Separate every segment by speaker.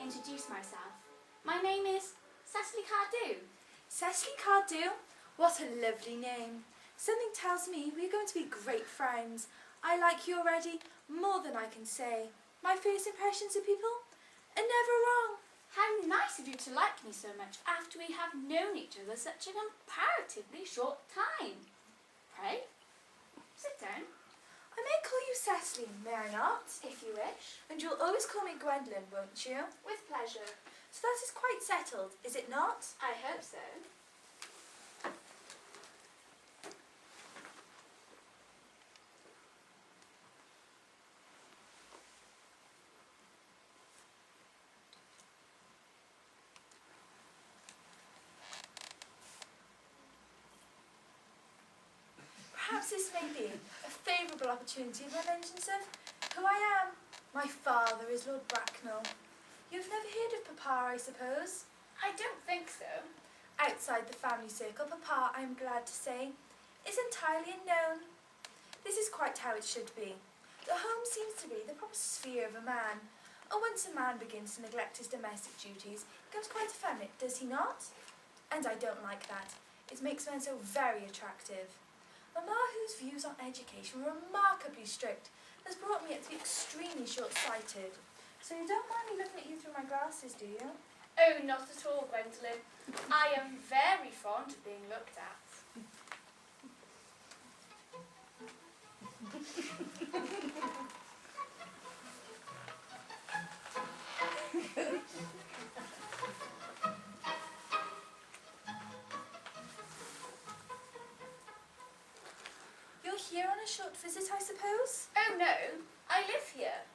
Speaker 1: introduce myself. My name is Cecily Cardew.
Speaker 2: Cecily Cardew? What a lovely name. Something tells me we're going to be great friends. I like you already, more than I can say. My first impressions of people are never wrong.
Speaker 1: How nice of you to like me so much after we have known each other such a comparatively short time. Pray, sit down.
Speaker 2: I may call you Cecily, may I not?
Speaker 1: If you wish.
Speaker 2: And you'll always call me Gwendolyn, won't you?
Speaker 1: With pleasure.
Speaker 2: So that is quite settled, is it not?
Speaker 1: I hope so.
Speaker 2: Perhaps this may be a favourable opportunity for mentions of who I am. My father is Lord Bracknell. You've never heard of Papa, I suppose?
Speaker 1: I don't think so.
Speaker 2: Outside the family circle, Papa, I am glad to say, is entirely unknown. This is quite how it should be. The home seems to be the proper sphere of a man. And once a man begins to neglect his domestic duties, he becomes quite effeminate, does he not? And I don't like that. It makes men so very attractive. Mamma, whose views on education were remarkably strict, has brought me up to be extremely short-sighted. So you don't mind me looking at you through my glasses, do you?
Speaker 1: Oh, not at all, Gwendolyn. I am very fond of being looked at.
Speaker 2: You're here on a short visit, I suppose?
Speaker 1: Oh no, I live here.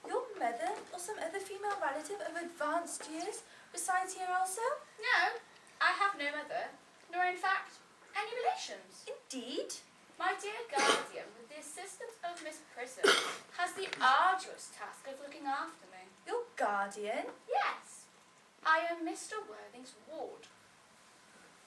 Speaker 2: Your mother or some other female relative of advanced years resides here also?
Speaker 1: No, I have no mother, nor in fact any relations.
Speaker 2: Indeed?
Speaker 1: My dear guardian, with the assistance of Miss Prism, has the arduous task of looking after me.
Speaker 2: Your guardian?
Speaker 1: Yes, I am Mr. Worthing's ward.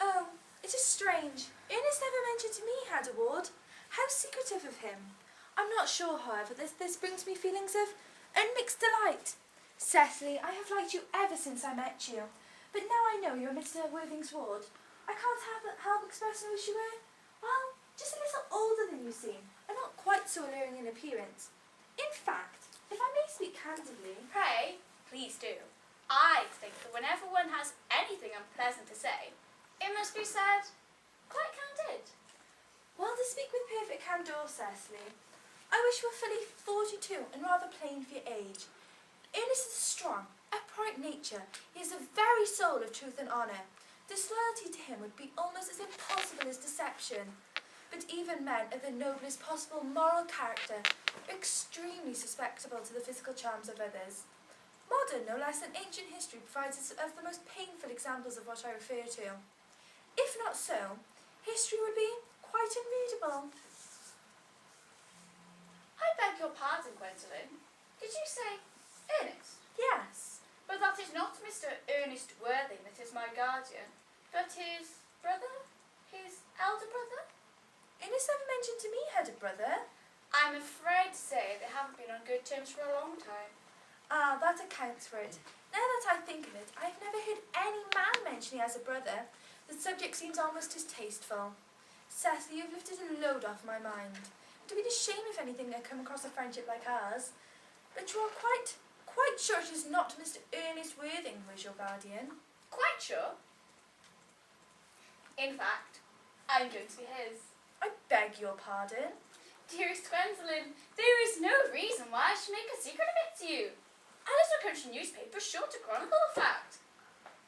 Speaker 2: Oh, it is strange. Ernest never mentioned to me he had a ward. How secretive of him. I'm not sure, however, this brings me feelings of unmixed delight. Cecily, I have liked you ever since I met you. But now I know you're Mr. Worthing's ward, I can't help expressing wish you were, well, just a little older than you seem, and not quite so alluring in appearance. In fact, if I may speak candidly...
Speaker 1: Pray, please do. I think that whenever one has anything unpleasant to say, it must be said quite candid.
Speaker 2: Well, to speak with perfect candour, Cecily, I wish you were fully 42 and rather plain for your age. Ernest is a strong, upright nature. He is the very soul of truth and honour. Disloyalty to him would be almost as impossible as deception. But even men of the noblest possible moral character are extremely susceptible to the physical charms of others. Modern, no less than ancient history provides us of the most painful examples of what I refer to. If not so, history would be quite unreadable.
Speaker 1: I beg your pardon, Gwendolyn. Did you say Ernest?
Speaker 2: Yes.
Speaker 1: But that is not Mr. Earnest Worthing that is my guardian, but his brother? His elder brother?
Speaker 2: Ernest never mentioned to me he had a brother.
Speaker 1: I'm afraid to say they haven't been on good terms for a long time.
Speaker 2: Ah, that accounts for it. Now that I think of it, I've never heard any man mention he has a brother. The subject seems almost distasteful. Cecily, you've lifted a load off my mind. It would be a shame if anything had come across a friendship like ours. But you are quite sure it is not Mr. Earnest Worthing who is your guardian?
Speaker 1: Quite sure. In fact, I'm going to be his.
Speaker 2: I beg your pardon.
Speaker 1: Dearest Gwendolyn, there is no reason why I should make a secret of it to you. A little country newspaper is sure to chronicle the fact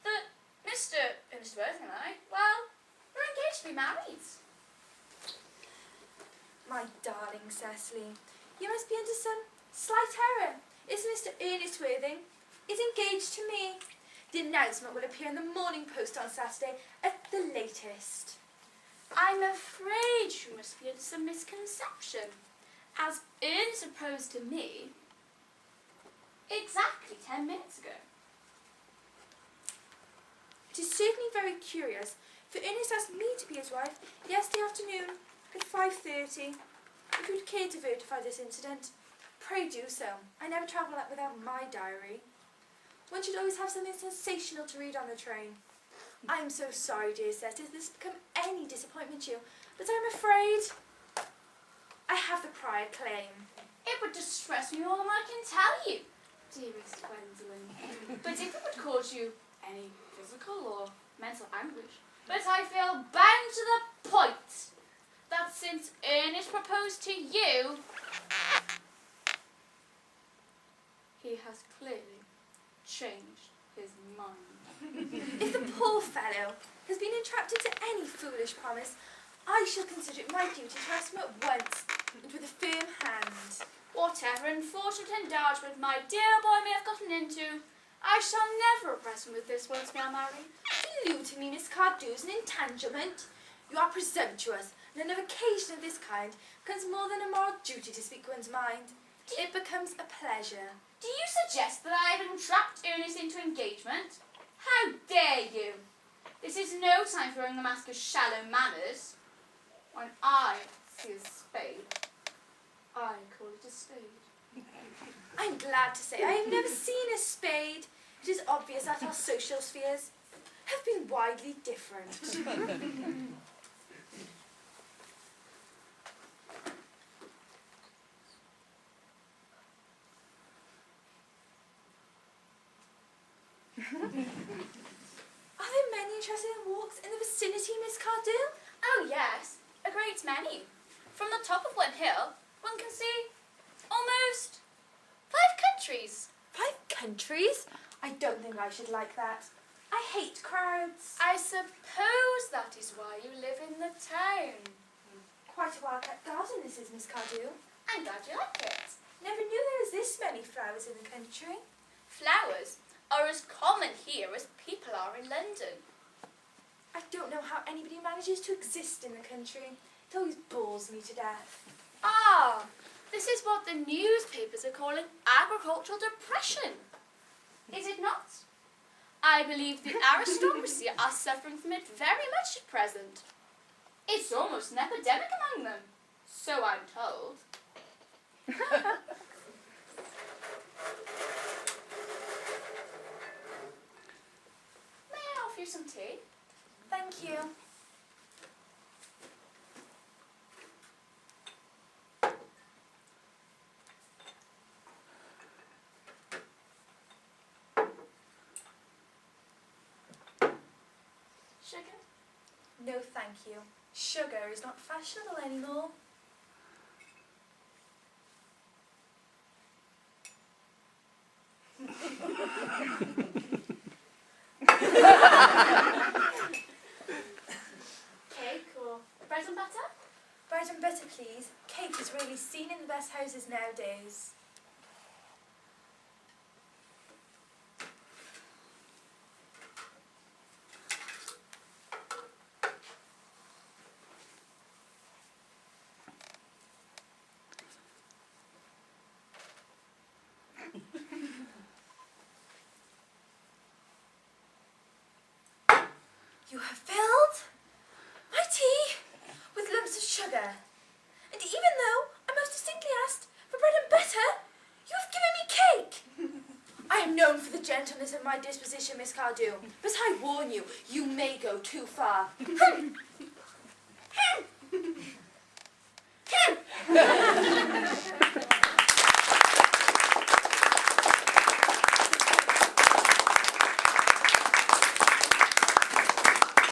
Speaker 1: that Mr. Earnest Worthing and I, well, we're engaged to be married.
Speaker 2: My darling Cecily, you must be under some slight error. Is Mr. Earnest Worthing is engaged to me. The announcement will appear in the Morning Post on Saturday at the latest.
Speaker 1: I'm afraid you must be under some misconception, as Ernest proposed to me exactly 10 minutes ago.
Speaker 2: It is certainly very curious, for Ernest asked me to be his wife yesterday afternoon at 5:30. If you would care to verify this incident, pray do so. I never travel up without my diary. One should always have something sensational to read on the train. I am so sorry, dear Seth, if this has become any disappointment to you, but I'm afraid I have the prior claim.
Speaker 1: It would distress me more than I can tell you, dearest Gwendolyn. But if it would cause you any physical or mental anguish, but I feel bound to the point that since Ernest proposed to you, he has clearly changed his mind.
Speaker 2: If the poor fellow has been entrapped into any foolish promise, I shall consider it my duty to ask him at once, and with a firm hand.
Speaker 1: Whatever unfortunate endangerment my dear boy may have gotten into, I shall never oppress him with this once we are married.
Speaker 2: Allude to me, Miss Cardew, as an entanglement. You are presumptuous, and on an occasion of this kind becomes more than a moral duty to speak one's mind. It becomes a pleasure.
Speaker 1: Do you suggest that I have entrapped Ernest into engagement? How dare you? This is no time for throwing the mask of shallow manners. When I see a spade, I call it a spade.
Speaker 2: I'm glad to say I have never seen a spade. It is obvious that our social spheres have been widely different. Are there many interesting walks in the vicinity, Miss Cardew?
Speaker 1: Oh yes, a great many. From the top of one hill, one can see almost 5 countries.
Speaker 2: 5 countries? I don't think I should like that. I hate crowds.
Speaker 1: I suppose that is why you live in the town.
Speaker 2: Quite a well-kept garden this is, Miss Cardew.
Speaker 1: I'm glad you like it.
Speaker 2: Never knew there was this many flowers in the country.
Speaker 1: Flowers are as common here as people are in London.
Speaker 2: I don't know how anybody manages to exist in the country. It always bores me to death.
Speaker 1: Ah, this is what the newspapers are calling agricultural depression. Is it not? I believe the aristocracy are suffering from it very much at present. It's almost an epidemic among them, so I'm told. May I offer you some tea?
Speaker 2: Thank you.
Speaker 1: Sugar?
Speaker 2: No, thank you. Sugar is not fashionable anymore.
Speaker 1: Cake or bread and butter?
Speaker 2: Bread and butter, please. Cake is really seen in the best houses nowadays. You have filled my tea with lumps of sugar. And even though I most distinctly asked for bread and butter, you have given me cake. I am known for the gentleness of my disposition, Miss Cardew, but I warn you, you may go too far.